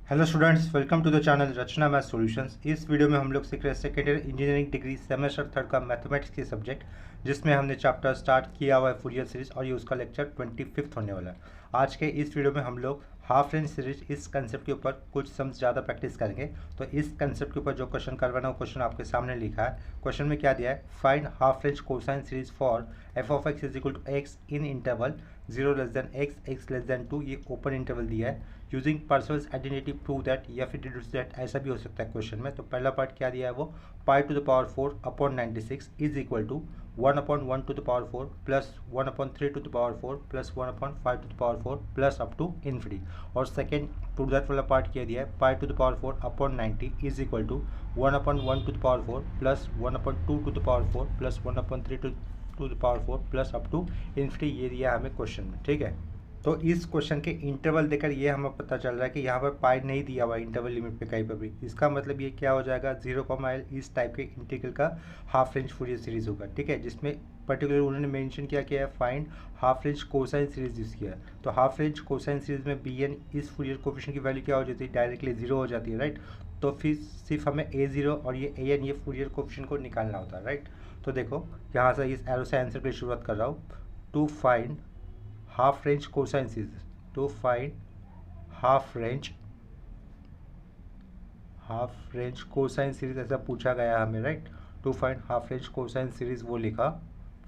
Hello students, welcome to the channel Rachna math solutions. इस video में हम लोग सीख रहे हैं second year engineering degree semester third का मैथमेटिक्स के सब्जेक्ट, जिसमें हमने चैप्टर स्टार्ट किया हुआ है फूरियर सीरीज और ये उसका लेक्चर 25 होने वाला है। आज के इस वीडियो में हम लोग हाफ रेंज सीरीज इस कंसेप्ट के ऊपर कुछ सम्स ज़्यादा प्रैक्टिस करेंगे। तो इस कंसेप्ट के ऊपर जो क्वेश्चन करवाना वो क्वेश्चन आपके सामने लिखा है। क्वेश्चन में क्या दिया है, find half range cosine series for F of X is equal to X in interval 0 less than X X less than 2, ये ओपन इंटरवल दिया है। Using Parseval's identity prove that या फिर डिड्यूस दैट, ऐसा भी हो सकता है क्वेश्चन में। तो पहला पार्ट क्या दिया है वो pi to the power 4 upon 96 is equal to 1 upon 1 to the power 4 plus 1 upon 3 to the power 4 plus 1 upon 5 to the power 4 plus up to infinity. और सेकेंड प्रूव दैट वाला part क्या दिया है, pi to the power 4 upon 90 is equal to 1 upon 1 to the power 4 plus 1 upon 2 to the power 4 plus 1 upon 3 to the power 4 plus up to infinity. ये दिया हमें question में, ठीक है। तो इस क्वेश्चन के इंटरवल देकर ये हमें पता चल रहा है कि यहाँ पर पाई नहीं दिया हुआ इंटरवल लिमिट पे कहीं पर भी। इसका मतलब ये क्या हो जाएगा, 0, इस टाइप के इंटीग्रल का हाफ रेंज फूरियर सीरीज होगा, ठीक है। जिसमें पर्टिकुलर उन्होंने मेंशन किया है find half range cosine series use किया है। तो हाफ रेंज कोसाइन सीरीज में बी एन इस फूरियर कोफिशिएंट की वैल्यू क्या हो जाती है, डायरेक्टली 0 हो जाती है, राइट। तो फिर सिर्फ हमें a0 और ये an ये फूरियर कोफिशिएंट को निकालना होता है, राइट। तो देखो यहाँ से इस एरो से आंसर की शुरुआत कर रहा हूँ। To find half range cosine series, to find half range cosine series ऐसा पूछा गया हमें, right. To find half range cosine series वो लिखा।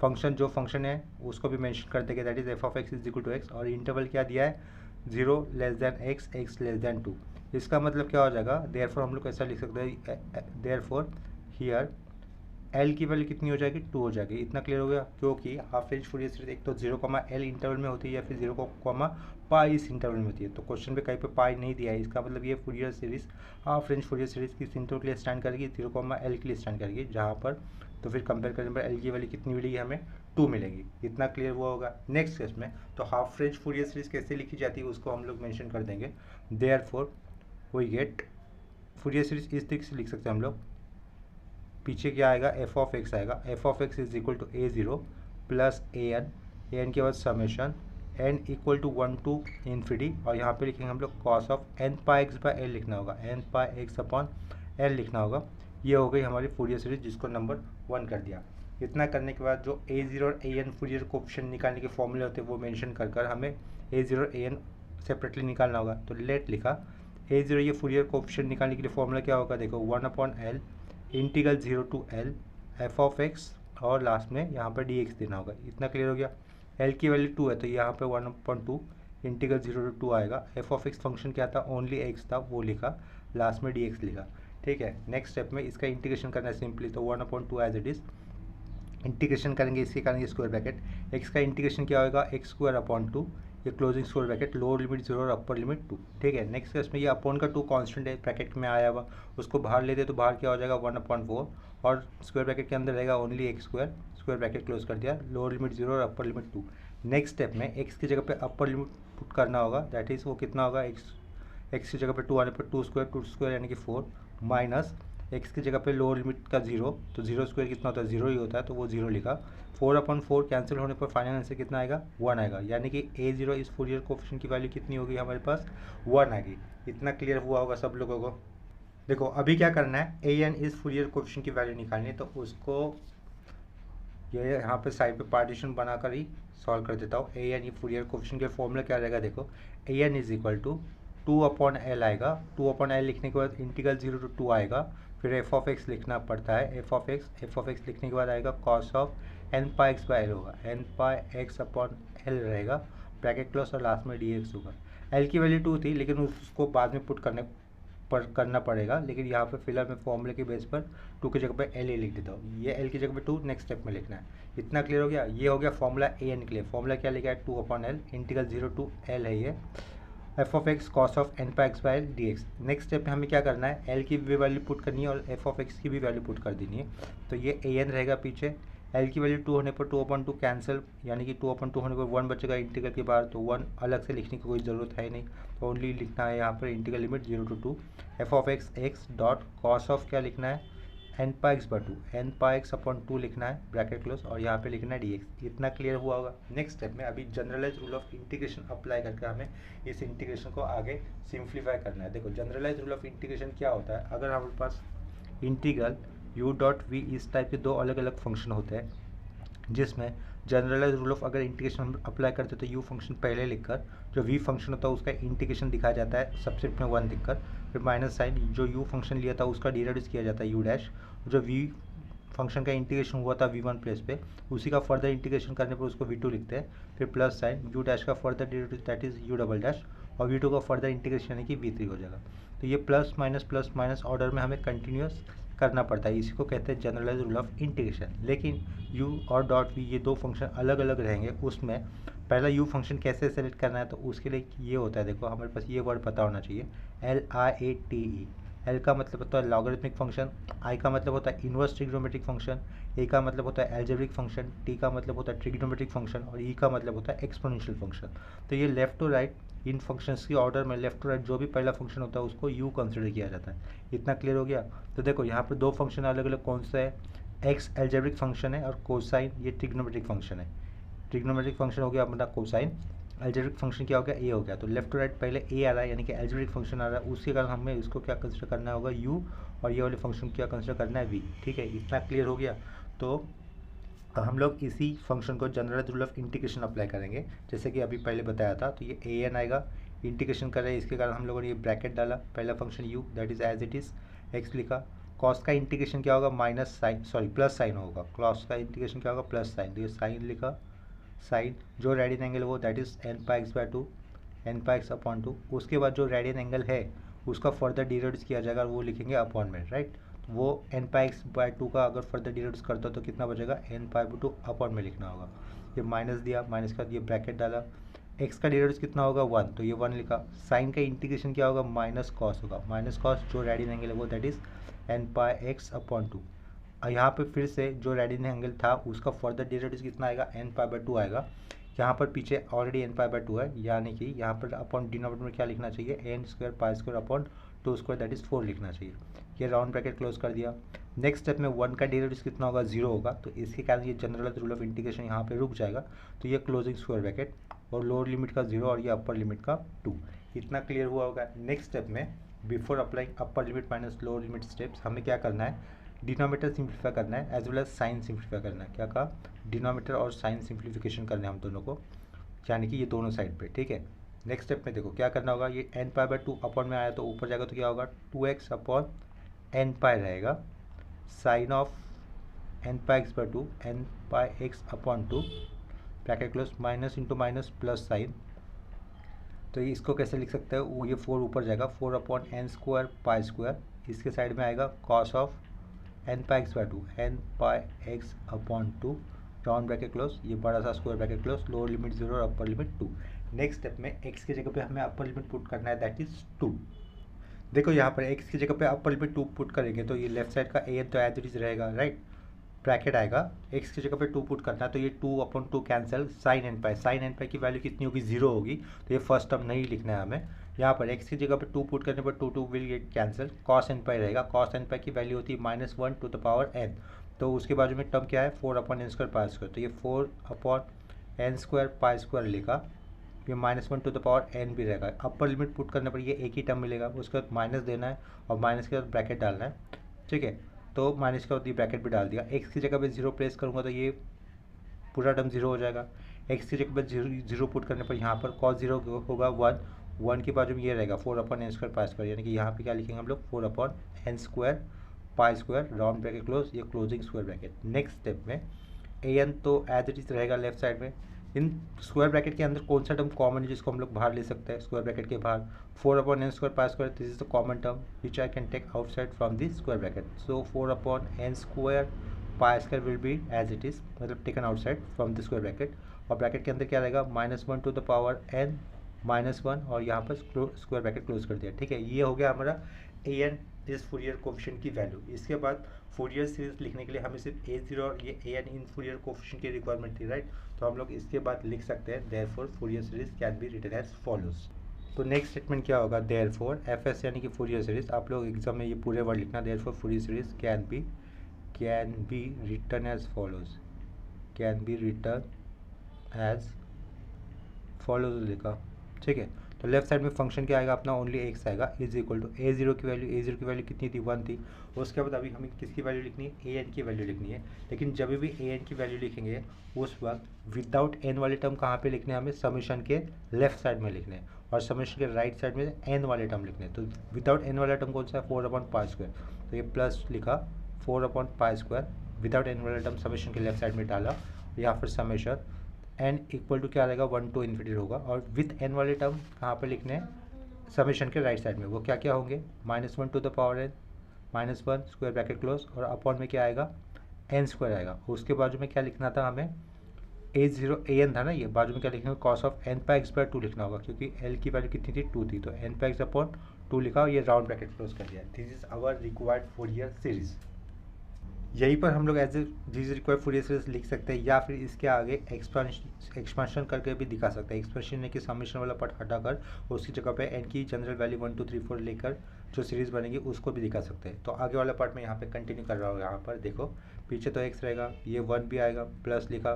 फंक्शन जो फंक्शन है उसको भी मेंशन कर देंगे, that is F of X is equal to X, और इंटरवल क्या दिया है 0 less than X X less than 2। इसका मतलब क्या हो जाएगा, देयरफॉर हम लोग ऐसा लिख सकते हैं, देयरफॉर हियर एल की वैल्यू कितनी हो जाएगी, 2 हो जाएगी। इतना क्लियर हो गया, क्योंकि हाफ रेंज फूरियर सीरीज एक तो 0, इंटरवल में होती है या फिर 0, पाई इस इंटरवल में होती है। तो क्वेश्चन पे कहीं पे पाई नहीं दिया है, इसका मतलब ये Fourier series half range Fourier series किस इंटरवल के लिए स्टैंड करेगी, 0, के लिए स्टैंड करेगी, जहाँ पर तो फिर कंपेयर करने पर एल की वैल्यू कितनी मिलेगी, हमें 2 मिलेगी। इतना क्लियर हुआ होगा। नेक्स्ट केस में तो हाफ रेंज फूरियर सीरीज कैसे लिखी जाती है उसको हम लोग मेंशन कर देंगे। Therefore we get Fourier series इस तरीके से लिख सकते हैं हम लोग। पीछे क्या आएगा, एफ ऑफ एक्स आएगा, F of X is equal to a0 plus an के बाद summation n equal to 1 to infinity, और यहाँ पे लिखेंगे हम लोग cos of n pi X by L लिखना होगा, n pi X upon L लिखना होगा। ये हो गई हमारी फूरियर सीरीज, जिसको नंबर 1 कर दिया। इतना करने के बाद जो a0 और an फूरियर कोएफिशिएंट निकालने के फॉर्मूले होते हैं वो मेंशन कर हमें a0 और an सेपरेटली निकालना होगा। तो लेट लिखा a0, ये फूरियर कोएफिशिएंट निकालने के लिए फॉर्मूला क्या होगा, देखो 1 upon L integral 0 to L F of X, और लास्ट में यहाँ पर डी एक्स देना होगा। इतना क्लियर हो गया। एल की वैल्यू 2 है तो यहाँ पे 1/2 इंटीग्रल 0 टू 2 आएगा। एफ ऑफ एक्स फंक्शन क्या था, ओनली एक्स था, वो लिखा, लास्ट में डी एक्स लिखा, ठीक है। नेक्स्ट स्टेप में इसका इंटीग्रेशन करना है सिंपली, तो 1/2 एज इट इज़ इंटीग्रेशन करेंगे, इसके करेंगे स्क्वायर ब्रैकेट। एक्स का इंटीग्रेशन क्या होगा, एक्स स्क्वायर अपॉन 2, ये closing square bracket, lower limit 0 और अपर लिमिट 2, ठीक है। नेक्स्ट केस में ये अपॉन का 2 कांस्टेंट है, ब्रैकेट में आया हुआ, उसको बाहर लेते तो बाहर क्या हो जाएगा 1/4, और स्क्वायर ब्रैकेट के अंदर रहेगा only x square, square bracket close कर दिया, लोअर लिमिट 0 और अपर लिमिट 2। नेक्स्ट स्टेप में एक्स की जगह पे अपर लिमिट पुट करना होगा, दैट इज़ वो कितना होगा, एक्स की जगह पे 2 आने पर 2 स्क्वायर यानी कि 4, माइनस एक्स की जगह पे लोअर लिमिट का 0, तो 0 स्क्वायर कितना होता है, 0 ही होता है, तो वो 0 लिखा। 4/4 कैंसिल होने पर फाइनल आंसर कितना आएगा, 1 आएगा, यानी कि a0 इस फूरियर कोएफिशिएंट की वैल्यू कितनी होगी हमारे पास, 1 आएगी। इतना क्लियर हुआ होगा सब लोगों को। देखो अभी क्या करना है, an इस फूरियर कोएफिशिएंट की वैल्यू निकालनी है, तो उसको ये यहाँ पे साइड पे पार्टीशन बनाकर ही सॉल्व कर देता हूँ। an ये फूरियर कोएफिशिएंट के फॉर्मूला क्या रहेगा, देखो an is equal to 2/L आएगा, 2/L लिखने के बाद इंटीग्रल 0 टू 2 आएगा, फिर एफ ऑफ एक्स लिखना पड़ता है, एफ ऑफ एक्स लिखने के बाद आएगा cos of n pi X by L होगा, n pi X upon L रहेगा, ब्रैकेट क्लोज, और लास्ट में डी एक्स होगा। एल की वैल्यू 2 थी, लेकिन उसको बाद में पुट करना पड़ेगा, लेकिन यहाँ पे फिलहाल मैं फॉर्मूले के बेस पर 2 की जगह पे एल लिख देता हूँ। ये एल की जगह पे 2 नेक्स्ट स्टेप में लिखना है। इतना क्लियर हो गया। ये हो गया फॉर्मूला an के लिए। फॉर्मूला क्या लिखा है, 2/L इंटीग्रल 0 टू एल है ये, F of x cos of n pi X by L D x. Next step में हमें क्या करना है, एल की भी वैल्यू पुट करनी है और एफ ऑफ एक्स की भी वैल्यू पुट कर देनी है। तो ये an रहेगा पीछे, एल की वैल्यू 2 होने पर 2/2 कैंसिल, यानी कि 2/2 होने पर 1 बचेगा इंटीग्रल के बाहर, तो 1 अलग से लिखने की कोई ज़रूरत है नहीं, तो ओनली लिखना है यहाँ पर integral limit 0 to 2 F of X dot cos of क्या लिखना है, N pi X by two, N pi X upon two लिखना है ब्रैकेट क्लोज, और यहाँ पे लिखना है डी एक्स। इतना क्लियर हुआ होगा। नेक्स्ट स्टेप में अभी generalise rule of integration apply करके हमें इस इंटीग्रेशन को आगे सिंप्लीफाई करना है। देखो जनरलाइज रूल ऑफ इंटीग्रेशन क्या होता है, अगर हमारे पास इंटीग्रल यू डॉट वी इस टाइप के दो अलग अलग फंक्शन होते हैं, जिसमें जनरलाइज रूल ऑफ अगर इंटीग्रेशन हम अप्लाई करते तो यू फंक्शन पहले लिखकर जो वी फंक्शन होता है उसका इंटीग्रेशन दिखाया जाता है सबस्क्रिप्ट में 1 लिखकर, फिर माइनस साइन जो यू फंक्शन लिया था उसका डिराइव किया जाता है यू डैश, जो वी फंक्शन का इंटीग्रेशन हुआ था v1 प्लेस पे उसी का फर्दर इंटीग्रेशन करने पर उसको v2 लिखते हैं, फिर प्लस साइन यू डैश का further derive that is U double dash, और v2 का फर्दर इंटीग्रेशन यानी कि v3 हो जाएगा। तो ये प्लस माइनस ऑर्डर में हमें कंटिन्यूस करना पड़ता है, इसी को कहते हैं जनरलाइज रूल ऑफ इंटीग्रेशन। लेकिन u और डॉट v ये दो फंक्शन अलग अलग रहेंगे, उसमें पहला u फंक्शन कैसे सेलेक्ट करना है तो उसके लिए ये होता है, देखो हमारे पास ये वर्ड पता होना चाहिए LIATE। L का मतलब होता है लॉगरिथमिक फंक्शन, I का मतलब होता है इनवर्स ट्रिग्नोमेट्रिक फंक्शन, A का मतलब होता है एल्जेब्रिक फंक्शन, T का मतलब होता है ट्रिग्नोमेट्रिक फंक्शन, और E का मतलब होता है एक्सपोनेंशियल फंक्शन। तो ये left to right in functions की ऑर्डर में लेफ्ट टू राइट जो भी पहला फंक्शन होता है उसको u कंसिडर किया जाता है। इतना क्लियर हो गया। तो देखो यहाँ पर दो फंक्शन अलग अलग कौन सा है, x एल्जेब्रिक फंक्शन है और कोसाइन ये ट्रिग्नोमेट्रिक फंक्शन है। ट्रिग्नोमेट्रिक फंक्शन हो गया अपना कोसाइन, एल्जेब्रिक फंक्शन क्या हो गया ए हो गया। तो लेफ्ट टू राइट पहले ए आ रहा है यानी कि एल्जेब्रिक फंक्शन आ रहा है, उसके कारण हमें इसको क्या कंसिडर करना होगा u, और ये वाले फंक्शन क्या कंसिडर करना है v। ठीक है, इतना क्लियर हो गया। तो हम लोग इसी फंक्शन को general rule of integration apply करेंगे, जैसे कि अभी पहले बताया था। तो ये ए एन आएगा, इंटीग्रेशन कर रहे हैं, इसके कारण हम लोगों ने ये ब्रैकेट डाला, पहला function u that is as it is X लिखा। कॉस का इंटीग्रेशन क्या होगा माइनस साइन प्लस साइन होगा, कॉस का इंटीग्रेशन क्या होगा प्लस साइन, तो ये साइन लिखा, साइन जो रेडियन एंगल वो that is N pi X by two, N pi X upon two. उसके बाद जो रेडियन एंगल है उसका फर्दर डिराइव किया जाएगा, वो लिखेंगे अपॉन में, राइट। वो N pi X by two का अगर फर्दर डिराइव करता तो कितना बचेगा, N pi by two upon में लिखना होगा। ये माइनस दिया, माइनस का ये ब्रैकेट डाला, एक्स का डिराइव कितना होगा 1, तो ये 1 लिखा। साइन का इंटीग्रेशन क्या होगा माइनस कॉस होगा, माइनस कॉस जो रेडियन एंगल है वो that is N pi X upon to. यहाँ पे फिर से जो रेडियन एंगल था उसका फर्दर डिराइव कितना आएगा, एन पाई बाय टू आएगा। यहाँ पर पीछे already N pi by two है, यानी कि यहाँ पर अपॉन डिनोमिनेटर में क्या लिखना चाहिए, N square pi square upon two square that is 4 लिखना चाहिए। ये राउंड ब्रैकेट क्लोज कर दिया। नेक्स्ट स्टेप में 1 का डिराइव कितना होगा 0 होगा, तो इसके कारण ये जनरल रूल ऑफ इंटीग्रेशन यहाँ पे रुक जाएगा। तो ये क्लोजिंग स्क्वायर ब्रैकेट और लोअर लिमिट का 0 और ये अपर लिमिट का 2। इतना क्लियर हुआ होगा। नेक्स्ट स्टेप में before applying upper limit minus lower limit steps हमें क्या करना है, डिनोमिनेटर सिंप्लीफाई करना है as well as sine simplify करना है। क्या कहा, डिनोमिनेटर और साइन सिंप्लीफिकेशन करना है हम दोनों को, यानी कि ये दोनों साइड पे। ठीक है, नेक्स्ट स्टेप में देखो क्या करना होगा, ये N pi by two upon में आया तो ऊपर जाएगा तो क्या होगा 2x अपॉन एन पाई रहेगा, sine of N pi X by two N pi X upon two bracket close, minus into minus plus sine. तो इसको कैसे लिख सकते हैं, वो ये 4 ऊपर जाएगा, 4 upon N square pi square, इसके साइड में आएगा cos of N pi X by two N pi X upon two round bracket close, ये बड़ा सा square bracket close, lower limit 0 और अपर लिमिट 2। नेक्स्ट स्टेप में x की जगह पे हमें अपर लिमिट पुट करना है दैट इज 2। देखो यहाँ पर x की जगह पे अपर लिमिट 2 पुट करेंगे तो ये लेफ्ट साइड का an तो एज इट इज रहेगा, राइट। ब्रैकेट आएगा, x की जगह पे 2 पुट करना है तो ये 2 अपॉन 2 कैंसिल, साइन एन पाई की वैल्यू कितनी होगी 0 होगी, तो ये फर्स्ट टर्म नहीं लिखना है हमें। यहाँ पर x की जगह पे 2 पुट करने पर 2 will get cancel, cos N pi रहेगा, कॉस एन पाई की वैल्यू होती है -1 टू द पावर n, तो उसके बाजू में टर्म क्या है 4 upon N square pi square, तो ये 4 upon N square pi square लिखा, ये -1 टू द पावर n भी रहेगा। अपर लिमिट पुट करने पर ये एक ही टर्म मिलेगा, उसके बाद माइनस देना है और माइनस के बाद ब्रैकेट डालना है। ठीक है, तो माइनस के बाद ये ब्रैकेट भी डाल दिया। x की जगह पे 0 प्लेस करूँगा तो ये पूरा टर्म 0 हो जाएगा। x की जगह पे 0 पुट करने पर यहाँ पर cos 0 होगा 1 के बाजू में ये रहेगा 4 upon N square pi square, यानी कि यहाँ पे क्या लिखेंगे हम लोग 4 upon N square pi square round bracket close, ये closing square bracket. Next step में an तो एज इट इज रहेगा लेफ्ट साइड में। इन स्क्वायर ब्रैकेट के अंदर कौन सा टर्म कॉमन है जिसको हम लोग बाहर ले सकते हैं, स्क्वायर ब्रैकेट के बाहर 4 upon N square pi square, this is the common term which I can take outside from this square bracket. So 4 upon N square pi square will be as it is, मतलब taken outside from this square bracket, और bracket के अंदर क्या रहेगा -1 to the power n -1, और यहाँ पर square bracket close कर दिया। ठीक है, ये हो गया हमारा an इस फूरियर कोफिशिएंट की वैल्यू। इसके बाद फूरियर सीरीज लिखने के लिए हमें सिर्फ a0 और ये an इन फूरियर कोफिशिएंट की रिक्वायरमेंट थी, राइट। तो हम लोग इसके बाद लिख सकते हैं therefore Fourier series can be written as follows. तो नेक्स्ट स्टेटमेंट क्या होगा, देयरफॉर fs यानी कि फूरियर सीरीज, आप लोग एग्जाम में ये पूरे वर्ड लिखना, therefore Fourier series can be can be return as follows, can be return as follows लिखा, ठीक है। तो लेफ्ट साइड में फंक्शन क्या आएगा अपना, ओनली एक्स आएगा, इज इक्वल टू A0 की वैल्यू, A0 की वैल्यू कितनी थी, 1 थी। उसके बाद अभी हमें किसकी वैल्यू लिखनी है, an की वैल्यू लिखनी है। लेकिन जब भी an की वैल्यू लिखेंगे उस वक्त विदाउट n वाले टर्म कहाँ पे लिखने हैं, हमें समेशन के लेफ्ट साइड में लिखने हैं और समेशन के राइट साइड में n वाले टर्म लिखने हैं। तो विदाउट n वाला टर्म कौन सा है, 4/π², तो ये प्लस लिखा 4/π², विदाउट n वाला टर्म समेशन के लेफ्ट साइड में डाला, या फिर समेशन n इक्वल टू क्या रहेगा, 1 to इन्फिनिटी होगा। और विथ n वाले टर्म कहाँ पे लिखने हैं, समेशन के राइट साइड में। वो क्या क्या होंगे, -1 to the power n, -1 square bracket close, और अपॉन में क्या आएगा, n² आएगा। उसके बाजू में क्या लिखना था हमें, A0 an था ना, ये बाजू में क्या लिखेंगे, cos ऑफ n/x/2 लिखना होगा, क्योंकि l की वैल्यू कितनी थी, 2 थी, तो n/x/2 लिखा और ये राउंड ब्रैकेट क्लोज कर दिया। This is our required Fourier series. यहीं पर हम लोग as a this required Fourier series लिख सकते हैं, या फिर इसके आगे एक्सपांशन करके भी दिखा सकते हैं। एक्सपांशन की समेशन वाला पार्ट हटाकर उसकी जगह पे n की जनरल वैल्यू 1 2 3 4 लेकर जो सीरीज बनेगी उसको भी दिखा सकते हैं। तो आगे वाला पार्ट में यहाँ पे कंटिन्यू कर रहा हूँ। यहाँ पर देखो पीछे तो x रहेगा, ये 1 भी आएगा, प्लस लिखा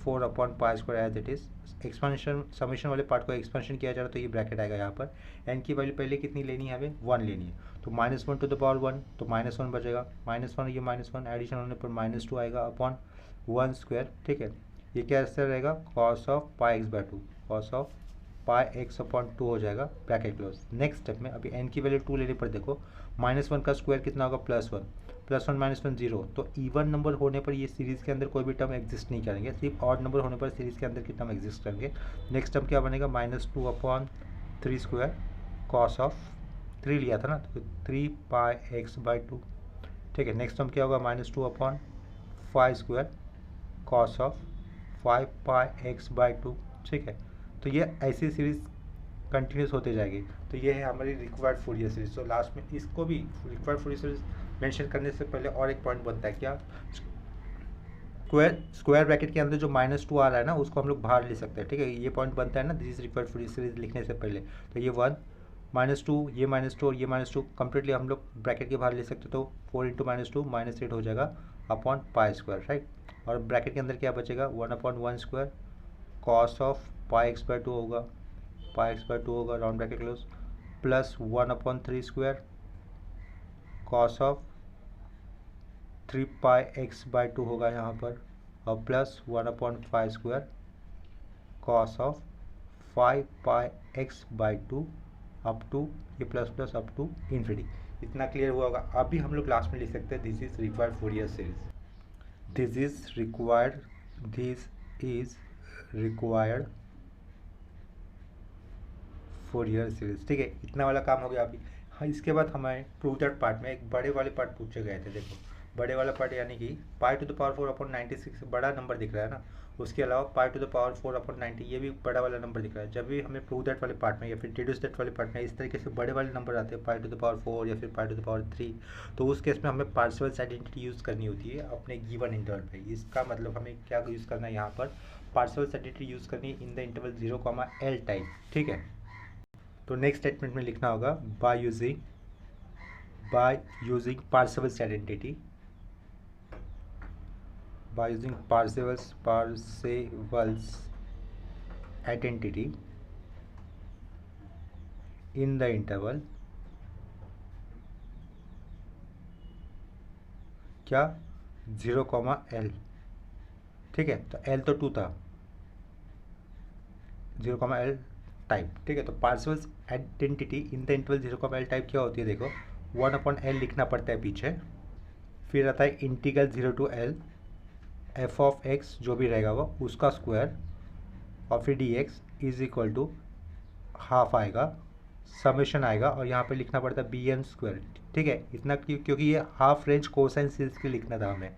4/π² as it is. Expansion summation वाले पार्ट को एक्सपांशन किया जा रहा है तो ये ब्रैकेट आएगा। यहाँ पर n की वैल्यू पहले कितनी लेनी है, हमें 1 लेनी है, तो -1 to the power 1, तो -1 बचेगा, -1 ये -1 एडिशन होने पर -2 आएगा अपॉन 1², ठीक है। ये कैसे रहेगा, cos of πx/2, cos of πx/2 हो जाएगा, ब्रैकेट क्लोज। नेक्स्ट स्टेप में अभी n की वैल्यू 2 लेने पर देखो, -1 का स्क्वायर कितना होगा, +1, +1 -1 0, तो इवन नंबर होने पर ये सीरीज़ के अंदर कोई भी टर्म एग्जिस्ट नहीं करेंगे, सिर्फ ऑड नंबर होने पर सीरीज़ के अंदर के टर्म एग्जिस्ट करेंगे। नेक्स्ट टर्म क्या बनेगा, -2/3² cos ऑफ 3 लिया था ना, तो 3πx/2, ठीक है। नेक्स्ट टर्म क्या होगा, -2/5² cos ऑफ 5πx/2, ठीक है। तो ये ऐसी सीरीज़ कंटिन्यूस होते जाएगी। तो ये है हमारी रिक्वायर्ड फोरियर सीरीज। तो लास्ट में इसको भी रिक्वायर्ड फोरियर सीरीज मेंशन करने से पहले और एक पॉइंट बनता है, क्या, स्क्वायर ब्रैकेट के अंदर जो -2 आ रहा है ना उसको हम लोग बाहर ले सकते हैं, ठीक है। ये पॉइंट बनता है ना दिस रिक्वायर्ड फोरियर सीरीज लिखने से पहले। तो ये 1 -2, ये -2 और ये -2 कंप्लीटली हम लोग ब्रैकेट के बाहर ले सकते, तो 4 × -2 -8 हो जाएगा अपॉन π², राइट। और ब्रैकेट के अंदर क्या बचेगा, 1/1² cos ऑफ πx/2 होगा, πx/2 होगा, round bracket close, plus 1/3² cos of 3πx/2 होगा यहाँ पर, और plus 1/5² cos of 5πx/2 up to ये plus plus up to infinity. इतना क्लियर हुआ होगा। अभी हम लोग लास्ट में लिख सकते हैं this is required Fourier series, this is required Fourier series, ठीक है। इतना वाला काम हो गया अभी। हाँ, इसके बाद हमारे प्रूव दैट पार्ट में एक बड़े वाले पार्ट पूछे गए थे। देखो बड़े वाला पार्ट यानी कि π⁴/96 बड़ा नंबर दिख रहा है ना, उसके अलावा π⁴/90 ये भी बड़ा वाला नंबर दिख रहा है। जब भी हमें प्रूव दैट वाले पार्ट में या फिर डिड्यूस दैट वाले पार्ट में इस तरीके से बड़े वाले नंबर आते हैं π⁴ या फिर π⁴, तो उस केस में हमें पार्शियल्स आइडेंटिटी यूज़ करनी होती है अपने गिवन इंटरवल पे। इसका मतलब हमें क्या यूज़ करना है, यहाँ पर पार्शियल्स आइडेंटिटी यूज़ करनी है in the interval 0, L type, ठीक है। तो नेक्स्ट स्टेटमेंट में लिखना होगा by using Parseval's identity, by using Parseval's identity in the interval क्या 0, L, ठीक है। तो L तो 2 था, 0, L टाइप, ठीक है। तो Parseval's identity in the interval 0, L type क्या होती है, देखो 1/L लिखना पड़ता है पीछे, फिर आता है integral 0 to L f of x जो भी रहेगा वो उसका स्क्वायर, और फिर dx is equal to half आएगा, समेशन आएगा, और यहाँ पे लिखना पड़ता है bn², ठीक है। इतना क्योंकि ये हाफ रेंज कोसाइन सीरीज के लिखना था हमें,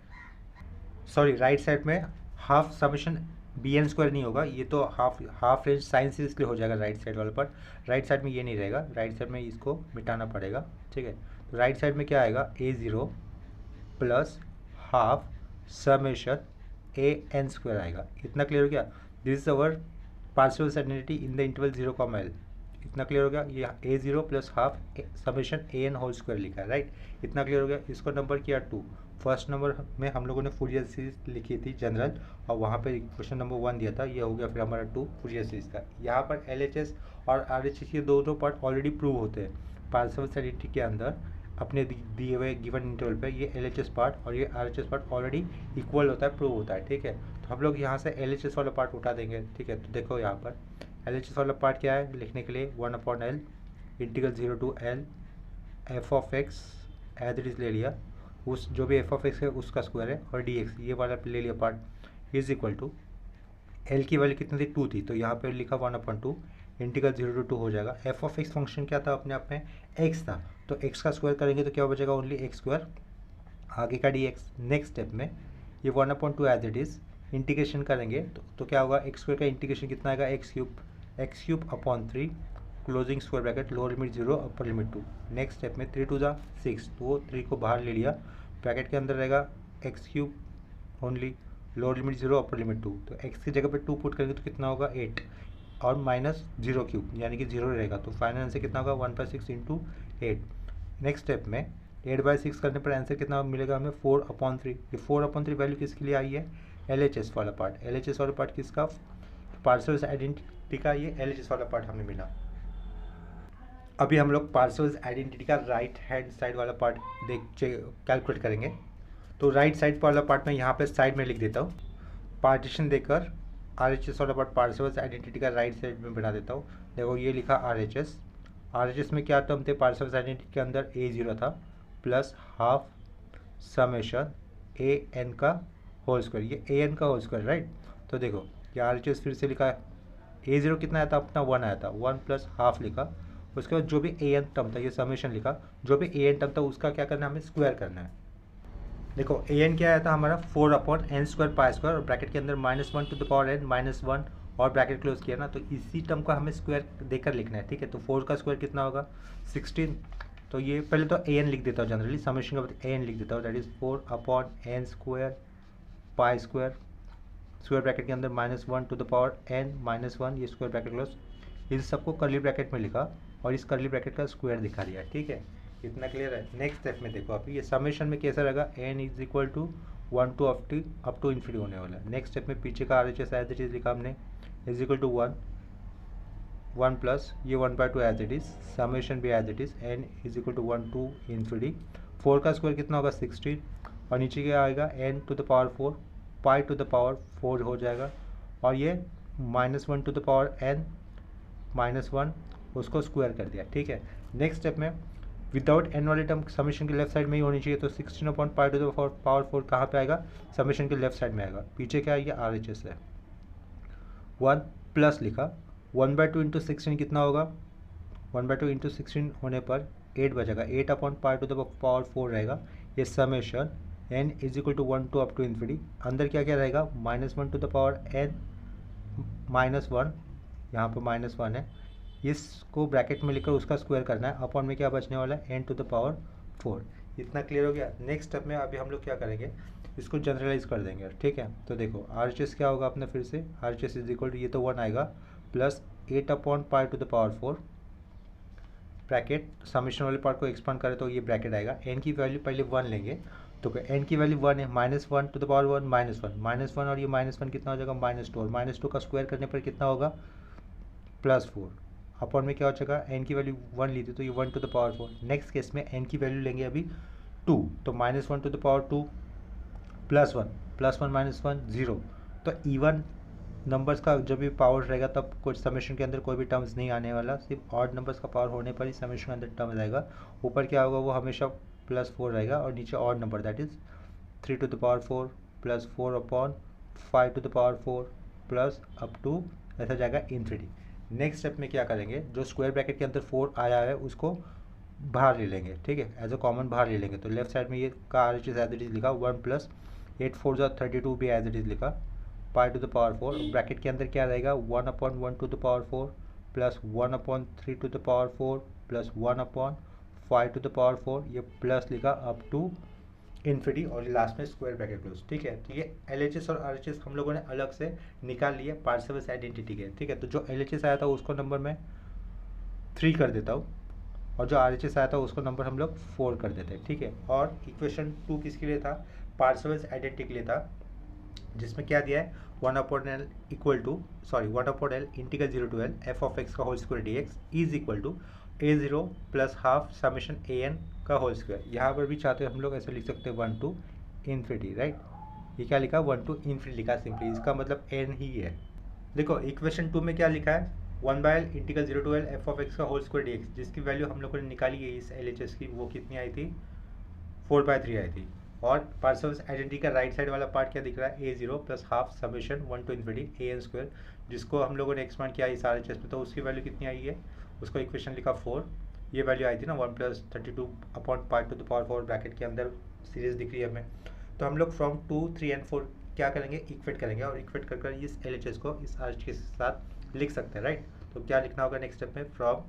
सॉरी राइट साइड में हाफ समेशन bn² नहीं होगा, ये तो हाफ रेंज साइन सीरीज के हो जाएगा राइट साइड वाले पर। राइट साइड में ये नहीं रहेगा, राइट साइड में इसको मिटाना पड़ेगा, ठीक है। तो राइट साइड में क्या आएगा, a0 plus half summation an² आएगा। इतना क्लियर हो गया। This is our Parseval's identity in the interval 0, L। इतना क्लियर हो गया। ये a0 plus half summation an² लिखा है, राइट। इतना क्लियर हो गया। इसको नंबर किया 2, फर्स्ट नंबर में हम लोगों ने फूरियर सीरीज लिखी थी जनरल, और वहाँ पे क्वेश्चन नंबर 1 दिया था, ये हो गया फिर हमारा 2 फूरियर सीरीज का। यहाँ पर LHS और RHS ये दोनों पार्ट ऑलरेडी प्रूव होते हैं पार्सेवल्स आइडेंटिटी के अंदर अपने दिए हुए गिवन इंटरवल पे। ये LHS पार्ट और ये RHS पार्ट ऑलरेडी इक्वल होता है, प्रूव होता है, ठीक है। तो हम लोग यहाँ से LHS वाला पार्ट उठा देंगे, ठीक है। तो देखो यहाँ पर LHS वाला पार्ट क्या है लिखने के लिए, 1/L integral 0 to L f(x) as it is ले लिया, उस जो भी f(x) है उसका स्क्वायर है, और dx ये वाला ले लिया part, is equal to L की वैल्यू कितनी थी 2 थी, तो यहाँ पे लिखा 1/2 इंटीग्रल 0 to 2 हो जाएगा। f(x) फंक्शन क्या था अपने आप में, x था, तो x का स्क्वायर करेंगे तो क्या बचेगा, ओनली x स्क्वायर, आगे का dx। नेक्स्ट स्टेप में ये 1/2 एज इट इज़ इंटीग्रेशन करेंगे तो क्या होगा, x स्क्वायर का इंटीग्रेशन कितना आएगा, x³ upon 3 closing square bracket lower limit 0 अपर लिमिट 2। नेक्स्ट स्टेप में 3 2 जा 6, तो 3 को बाहर ले लिया, ब्रैकेट के अंदर रहेगा x³ ओनली, लोअर लिमिट 0 अपर लिमिट 2, तो x की जगह पे 2 पुट करेंगे तो कितना होगा 8 और -0³ यानी कि 0 रहेगा, तो फाइनल आंसर कितना होगा 1/6 इंटू 8। नेक्स्ट स्टेप में 8/6 करने पर आंसर कितना मिलेगा हमें 4/3। ये 4/3 वैल्यू किसके लिए आई है, LHS वाला पार्ट। LHS वाला पार्ट किसका, पार्सेवल्स आइडेंटिटी का, ये LHS वाला पार्ट हमें मिला। अभी हम लोग पार्सेवल्स आइडेंटिटी का राइट हैंड साइड वाला पार्ट कैलकुलेट करेंगे। तो राइट साइड वाला पार्ट मैं यहाँ पे साइड में लिख देता हूँ, पार्टीशन देकर RHS वाला पार्ट पार्सेवल्स आइडेंटिटी का राइट साइड में बना देता हूँ। देखो ये लिखा RHS में क्या टर्म थे पार्सेवल्स आइडेंटिटी के अंदर, A0 था प्लस हाफ समेशन AN का होल स्क्वायर, ये AN का होल स्क्वायर, राइट। तो देखो ये RHS फिर से लिखा है, A0 कितना आया था अपना 1 आया था, 1 प्लस हाफ लिखा, उसके बाद जो भी AN टर्म था ये समेशन लिखा, जो भी AN टर्म था उसका क्या करना है, हमें स्क्वायर करना है। देखो AN क्या आया था हमारा 4/n² पाई स्क्वायर, और ब्रैकेट के अंदर -1 to the power n -1 और ब्रैकेट क्लोज किया ना, तो इसी टर्म को हमें स्क्वायर देकर लिखना है, ठीक है। तो 4 का स्क्वायर कितना होगा 16, तो ये पहले तो AN लिख देता हूँ जनरली, समेशन के बाद AN लिख देता हूँ, that is 4/n² pi square, square bracket के अंदर -1 to the power n -1, ये स्क्वायर ब्रैकेट क्लोज, इस सबको करली ब्रैकेट में लिखा और इस करली ब्रैकेट का स्क्वायर दिखा दिया, ठीक है। इतना क्लियर है। नेक्स्ट स्टेप में देखो आप ये समेशन में कैसा रहेगा, n is equal to 1 to up to infinity होने वाला है। नेक्स्ट स्टेप में पीछे का RHS एज इट इज लिखा हमने, इज इक्वल टू 1 प्लस ये 1/2 एज इट इज, समेशन भी as it is, n is equal to 1 to infinity, 4 का स्क्वायर कितना होगा 16, और नीचे क्या आएगा n to the power 4 pi to the power 4 हो जाएगा, और ये -1 to the power n -1 उसको स्क्वायर कर दिया, ठीक है। नेक्स्ट स्टेप में विदाउट n वाले टर्म समेशन के लेफ्ट साइड में ही होनी चाहिए, तो 16/पाई टू द पावर 4 कहाँ पे आएगा, समेशन के लेफ्ट साइड में आएगा, पीछे क्या है ये RHS है, 1 प्लस लिखा, 1/2 इंटू 16 कितना होगा, 1/2 इंटू 16 होने पर 8 बचेगा, 8/पाई टू द पावर 4 रहेगा, ये summation n is equal to 1 to up to infinity, अंदर क्या क्या रहेगा -1 to the power n -1, यहाँ पर -1 है, इसको ब्रैकेट में लिखकर उसका स्क्वायर करना है, अपॉन में क्या बचने वाला है n to the power 4। इतना क्लियर हो गया। नेक्स्ट स्टेप में अभी हम लोग क्या करेंगे, इसको जनरलाइज कर देंगे, ठीक है। तो देखो RHS क्या होगा अपना, फिर से RHS इज इक्वल टू ये तो 1 आएगा प्लस 8/पाई to the power 4, bracket summation वाले पार्ट को एक्सपांड करें तो ये ब्रैकेट आएगा, n की वैल्यू पहले 1 लेंगे, तो n की वैल्यू 1 है, -1 to the power 1 -1 और ये -1 कितना हो जाएगा -2, और -2 का स्क्वायर करने पर कितना होगा +4, अपॉन में क्या हो जाएगा, n की वैल्यू 1 ली थी तो ये 1 to the power 4। Next case में n की वैल्यू लेंगे अभी 2, तो -1 to the power 2 +1 -1 0, तो इवन नंबर्स का जब भी पावर रहेगा तब कुछ समेशन के अंदर कोई भी टर्म्स नहीं आने वाला, सिर्फ ऑड नंबर्स का पावर होने पर ही समेशन के अंदर टर्म आएगा। ऊपर क्या होगा वो हमेशा +4 रहेगा, और नीचे odd number that is 3 to the power 4 plus 4/5 to the power 4 plus up to ऐसा जाएगा इन्फिनिटी। नेक्स्ट स्टेप में क्या करेंगे, जो स्क्वायर ब्रैकेट के अंदर 4 आया है उसको बाहर ले लेंगे, ठीक है, एज अ कॉमन बाहर ले लेंगे, तो लेफ्ट साइड में ये का RHS एज इट इज लिखा, 1 प्लस 8 4 जा 32 भी एज इट इज लिखा, पाई टू द पावर 4, ब्रैकेट के अंदर क्या रहेगा 1/1 to the power 4 plus 1/3 to the power 4 plus 1/5 to the power 4, ये प्लस लिखा अप टू इन्फिनिटी, और लास्ट में स्क्वायर ब्रैकेट क्लोज, ठीक है। तो ये LHS और RHS हम लोगों ने अलग से निकाल लिए पार्सेवल्स आइडेंटिटी के, ठीक है। तो जो LHS आया था उसको नंबर में 3 कर देता हूँ, और जो RHS आया था उसको नंबर हम लोग 4 कर देते हैं, ठीक है। और इक्वेशन 2 किसके लिए था, पार्सेवल्स आइडेंटिटी के लिए था, जिसमें क्या दिया है 1/L equal to 1/L integral 0 to L f of x का whole square dx is equal to a0 plus half summation an का होल स्क्वायर। यहाँ पर भी चाहते हैं हम लोग ऐसे लिख सकते हैं 1 to इन्फिनिटी, राइट। ये क्या लिखा 1 to इन्फिनिटी लिखा सिंपली, इसका मतलब n ही है। देखो इक्वेशन 2 में क्या लिखा है 1/L integral 0 to L f of x का होल स्क्वायर dx, जिसकी वैल्यू हम लोगों ने निकाली है इस LHS की, वो कितनी आई थी 4/3 आई थी। और पार्सेवल्स आइडेंटिटी का राइट साइड वाला पार्ट क्या दिख रहा है a0 plus half summation 1 to infinity an square, जिसको हम लोगों ने एक्सपांड किया इस RHS में, तो उसकी वैल्यू कितनी आई है, उसको इक्वेशन लिखा 4, ये वैल्यू आई थी ना 1 + 32/π⁴ ब्रैकेट के अंदर सीरीज दिख रही है हमें। तो हम लोग फ्रॉम 2, 3 एंड 4 क्या करेंगे इक्वेट करेंगे, और इक्वेट कर इस LHS को इस RHS के साथ लिख सकते हैं, राइट। तो क्या लिखना होगा नेक्स्ट स्टेप में, from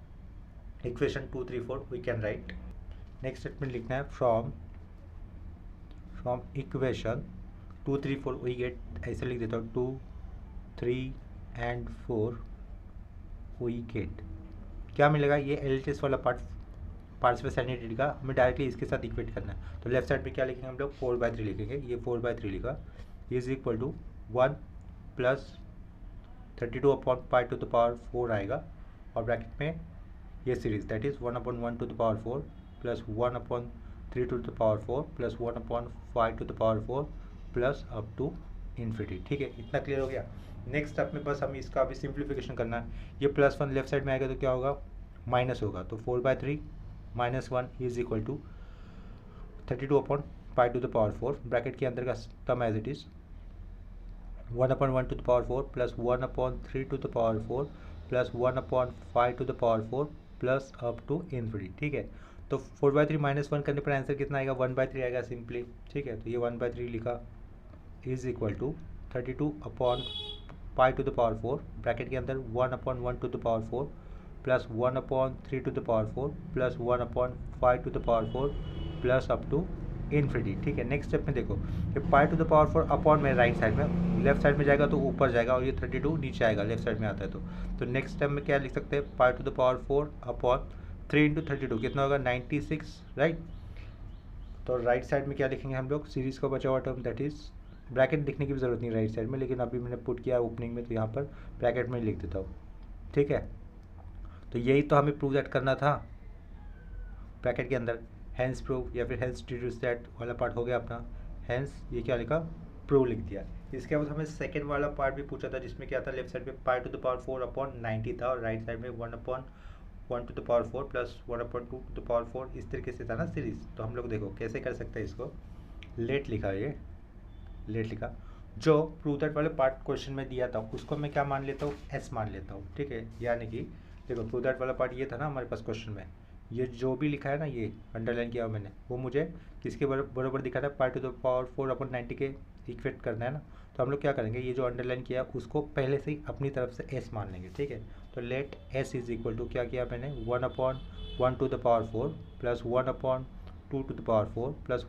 equation 2, 3, 4 we can write. Next step में लिखना है फ्रॉम इक्वेशन 2, 3, 4 वी गेट, ऐसे लिख देता हूँ 2, 3 एंड 4 वी गेट, क्या मिलेगा, ये LHS वाला पार्ट पार्सेवल्स आइडेंटिटी का हमें डायरेक्टली इसके साथ इक्वेट करना है। तो लेफ्ट साइड पे क्या लिखेंगे हम लोग 4/3 लिखेंगे, ये 4/3 लिखा इज इक्वल टू 1 प्लस 32/π⁴ आएगा, और ब्रैकेट में ये series that is 1/1⁴ plus 1/3⁴ plus 1/5⁴ plus up to infinity, ठीक है। इतना क्लियर हो गया। नेक्स्ट स्टेप में बस हमें इसका अभी सिंप्लीफिकेशन करना है। ये +1 लेफ्ट साइड में आएगा तो क्या होगा, माइनस होगा, तो 4/3 - 1 इज इक्वल टू 32/π⁴, ब्रैकेट के अंदर का term as it is 1/1⁴ plus 1/3⁴ plus 1/5⁴ plus up to infinity, ठीक है। तो 4/3 - 1 करने पर आंसर कितना आएगा 1/3 आएगा सिंपली, ठीक है। तो ये 1/3 लिखा इज इक्वल टू 32/π⁴, ब्रैकेट के अंदर 1/1⁴ plus 1/3⁴ plus 1/5⁴ plus up to infinity, ठीक है। नेक्स्ट स्टेप में देखो ये π⁴ अपॉन में राइट साइड में, लेफ्ट साइड में जाएगा तो ऊपर जाएगा, और ये 32 नीचे आएगा, लेफ्ट साइड में आता है तो नेक्स्ट स्टेप में क्या लिख सकते हैं π⁴ अपॉन 3 × 32 कितना होगा 96, राइट। तो राइट साइड में क्या लिखेंगे हम लोग, सीरीज का बचा हुआ टर्म दैट इज, ब्रैकेट लिखने की भी ज़रूरत नहीं राइट साइड में, लेकिन अभी मैंने पुट किया ओपनिंग में तो यहाँ पर ब्रैकेट में लिख देता हूँ, ठीक है। तो यही तो हमें प्रूव दैट करना था ब्रैकेट के अंदर, हैंस प्रूव या फिर हैंस डिड्यूस दैट वाला पार्ट हो गया अपना, हैंस ये क्या लिखा प्रूव लिख दिया। इसके बाद हमें सेकेंड वाला पार्ट भी पूछा था, जिसमें क्या था लेफ्ट साइड में π⁴/90 था, और राइट साइड में 1/1⁴ प्लस 1/2⁴, इस तरीके से था ना सीरीज। तो हम लोग देखो कैसे कर सकते हैं इसको, लेट लिखा, ये लेट लिखा, जो प्रूव दैट वाले पार्ट क्वेश्चन में दिया था उसको मैं क्या मान लेता हूँ एस मान लेता हूँ, ठीक है। यानी कि देखो प्रूव दैट वाला पार्ट ये था ना हमारे पास क्वेश्चन में, ये जो भी लिखा है ना ये अंडरलाइन किया मैंने, वो मुझे किसके बराबर दिखा था π⁴/90 के इक्वेट करना है ना। तो हम लोग क्या करेंगे, ये जो अंडरलाइन किया उसको पहले से ही अपनी तरफ से एस मान लेंगे, ठीक है। तो let S is equal to क्या किया मैंने 1/1⁴ प्लस 1/2⁴ प्लस 1/3⁴ प्लस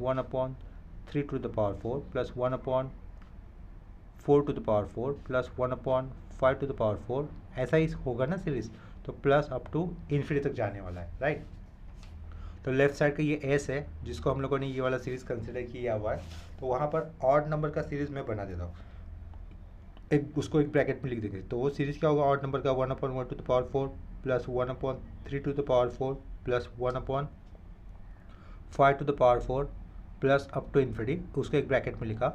1/4⁴ प्लस 1/5⁴, ऐसा ही होगा ना सीरीज, तो प्लस अप टू इन्फिनिटी तक जाने वाला है, राइट। तो लेफ्ट साइड का ये एस है जिसको हम लोगों ने ये वाला सीरीज कंसिडर किया हुआ है, तो वहाँ पर ऑड नंबर का सीरीज मैं बना देता हूँ, उसको एक ब्रैकेट में लिख देंगे। तो वो सीरीज क्या होगा ऑड नंबर का 1/1⁴ plus 1/3⁴ plus 1/5⁴ plus up to infinity, उसको एक ब्रैकेट में लिखा,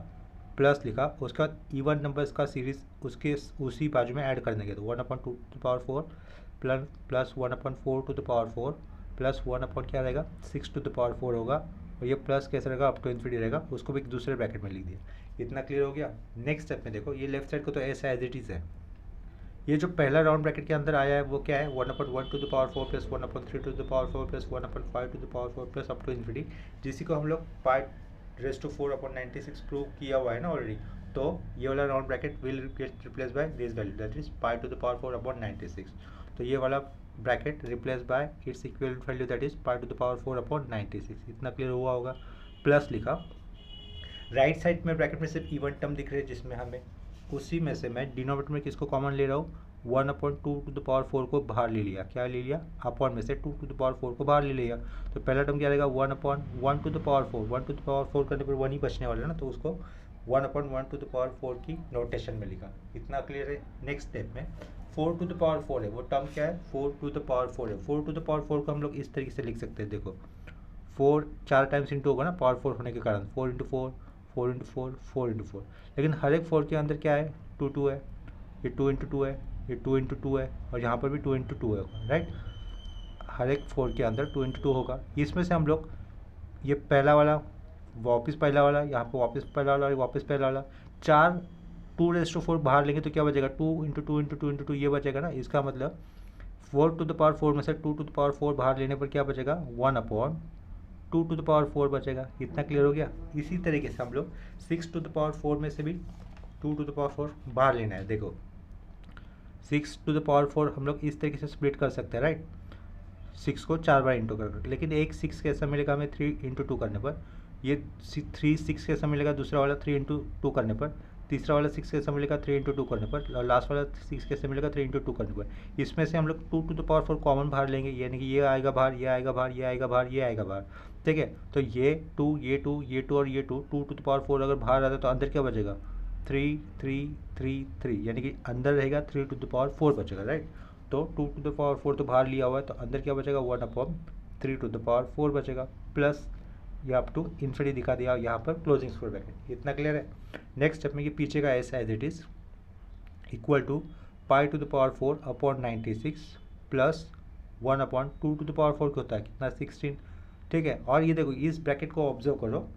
प्लस लिखा, उसके बाद इवन नंबर्स का सीरीज उसके उसी बाजू में ऐड कर देंगे। तो 1/2⁴ प्लस 1/4⁴ प्लस 1/ क्या रहेगा 6⁴ होगा, और ये प्लस कैसे रहेगा अप टू इन्फिनिटी रहेगा, उसको भी एक दूसरे ब्रैकेट में लिख दिया। इतना क्लियर हो गया। नेक्स्ट स्टेप में देखो ये लेफ्ट साइड को तो ऐसा एज इट इज़ है, ये जो पहला राउंड ब्रैकेट के अंदर आया है वो क्या है 1/1⁴ plus 1/3⁴ plus 1/5⁴ plus up to infinity, जिसी को हम लोग π⁴/96 प्रूव किया हुआ है ना ऑलरेडी। तो ये वाला round bracket will get replace by this value that is π⁴/96। तो ये वाला bracket replace by its equivalent value that is π⁴/96। इतना क्लियर हुआ होगा। प्लस लिखा, राइट साइड में ब्रैकेट में सिर्फ इवन टर्म दिख रहे हैं जिसमें हमें, उसी में से मैं डिनोमिनेटर में किसको कॉमन ले रहा हूँ 1/2 को बाहर ले लिया, क्या ले लिया, अपॉन में से 2 को बाहर ले लिया, तो पहला टर्म क्या रहेगा 1/1 1 करने पर 1 ही बचने वाला है ना, तो उसको 1/1 की नोटेशन में लिखा। इतना क्लियर है। नेक्स्ट स्टेप में 4 है, वो टर्म क्या है 4 है। 4 को हम लोग इस तरीके से लिख सकते हैं, देखो 4 4 टाइम्स इंटू होगा ना पावर 4 होने के कारण, 4 लेकिन हर एक 4 के अंदर क्या है 2 है, ये 2 है, ये 2 है, और यहाँ पर भी 2 है, राइट। हर एक 4 के अंदर 2 होगा। इसमें से हम लोग ये पहला वाला वापस पहला वाला, यहाँ पर वापस पहला वाला, वापस पहला वाला, 2 बाहर लेंगे तो क्या बचेगा 2 ये बचेगा ना। इसका मतलब 4 में से 2 बाहर लेने पर क्या बचेगा 1/2 बचेगा। इतना क्लियर हो गया। इसी तरीके से हम लोग 6 में से भी 2 बाहर लेना है। देखो 6 हम लोग इस तरीके से स्प्लिट कर सकते हैं, राइट। 6 को 4 बार इंटू कर, लेकिन एक 6 कैसा मिलेगा हमें 3 × 2 करने पर, ये 3 6 कैसा मिलेगा, दूसरा वाला 3 × 2 करने पर, तीसरा वाला 6 कैसा मिलेगा 3 × 2 करने पर, और लास्ट वाला 6 कैसे मिलेगा 3 × 2 करने पर। इसमें से हम लोग 2 कॉमन बाहर लेंगे, यानी कि ये आएगा बाहर, ये आएगा बाहर, ये आएगा बाहर, ये आएगा बाहर, ठीक है। तो ये 2 और ये 2 अगर बाहर आता है तो अंदर क्या बचेगा 3 यानी कि अंदर रहेगा 3 बचेगा, राइट। तो 2 तो बाहर लिया हुआ है, तो अंदर क्या बचेगा 1/3 बचेगा, प्लस ये अप टू इन्फिनिटी दिखा दिया यहाँ पर क्लोजिंग स्क्वायर ब्रैकेट। इतना क्लियर है। नेक्स्ट स्टेप में ये पीछे का S as it is equal to π⁴/96 plus 1/2 होता है कितना 16, ठीक है। और ये देखो इस ब्रैकेट को ऑब्जर्व करो,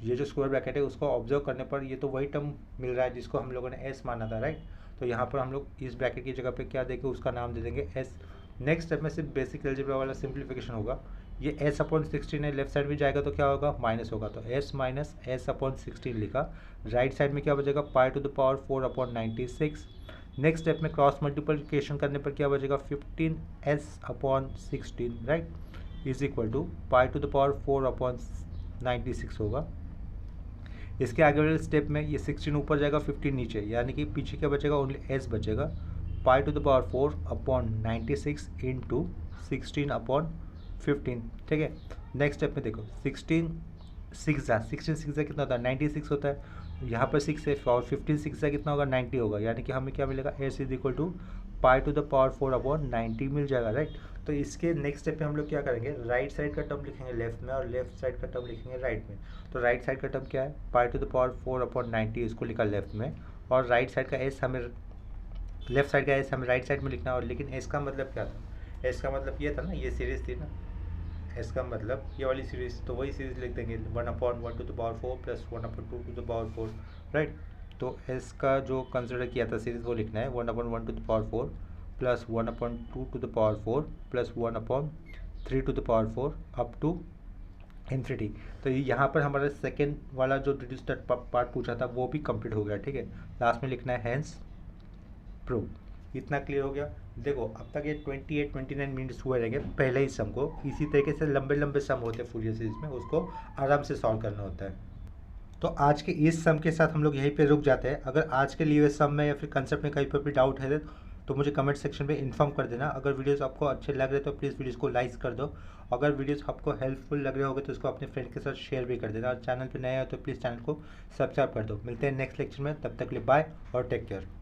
ये जो स्क्वायर ब्रैकेट है उसको ऑब्जर्व करने पर ये तो वही टर्म मिल रहा है जिसको हम लोगों ने एस माना था, राइट। तो यहाँ पर हम लोग इस ब्रैकेट की जगह पे क्या देंगे, उसका नाम दे देंगे एस। नेक्स्ट स्टेप में सिर्फ बेसिक अलजेब्रा वाला सिंप्लीफिकेशन होगा। ये s/16 है, लेफ्ट साइड में जाएगा तो क्या होगा माइनस होगा, तो s माइनस s/16 लिखा। राइट साइड में क्या बचेगा π⁴/96। नेक्स्ट स्टेप में क्रॉस मल्टीप्लिकेशन करने पर क्या बचेगा 15s/16, right, is equal to π⁴/96 होगा। इसके आगे वाले स्टेप में ये 16 ऊपर जाएगा 15 नीचे, यानी कि पीछे क्या बचेगा ओनली s बचेगा, π⁴/96 इंटू 16/15, ठीक है। नेक्स्ट स्टेप में देखो 16 6 कितना होता है 96 होता है, यहाँ पर 6 है और 15 6 कितना होगा 90 होगा, यानी कि हमें क्या मिलेगा s इज इक्वल टू π⁴/90 मिल जाएगा, राइट। तो इसके नेक्स्ट स्टेप पे हम लोग क्या करेंगे, राइट साइड का टर्म लिखेंगे लेफ्ट में और लेफ्ट साइड का टर्म लिखेंगे राइट में। तो राइट साइड का टर्म क्या है π⁴/90, इसको लिखा लेफ्ट में, और राइट साइड का s हमें लेफ्ट साइड का s हमें राइट साइड में लिखना है। और लेकिन s का मतलब क्या था, s का मतलब ये था ना, ये सीरीज थी ना, s का मतलब ये वाली सीरीज, तो वही सीरीज लिख देंगे 1/1 प्लस 1/2 राइट। तो s का जो कंसिडर किया था सीरीज वो लिखना है 1/1 plus 1/2 plus 1/3 up to infinity. तो यहाँ पर हमारा सेकेंड वाला जो रिड्यूस्ड पार्ट पूछा था वो भी कंप्लीट हो गया, ठीक है। लास्ट में लिखना है हैंस प्रूव। इतना क्लियर हो गया। देखो अब तक ये 28-29 मिनट्स हुए रहेंगे पहले ही सम को। इसी तरीके से लंबे लंबे सम होते हैं फूरियर सीरीज में, उसको आराम से सॉल्व करना होता है। तो आज के इस सम के साथ हम लोग यहीं पे रुक जाते हैं। अगर आज के लिए सम में या फिर कंसेप्ट में कहीं पर भी डाउट है तो मुझे कमेंट सेक्शन में इन्फॉर्म कर देना। अगर वीडियोस आपको अच्छे लग रहे तो प्लीज़ वीडियोस को लाइक कर दो। अगर वीडियोस आपको हेल्पफुल लग रहे होंगे तो उसको अपने फ्रेंड के साथ शेयर भी कर देना। और चैनल पे नए हो तो प्लीज़ चैनल को सब्सक्राइब कर दो। मिलते हैं नेक्स्ट लेक्चर में, तब तक के लिए बाय और टेक केयर।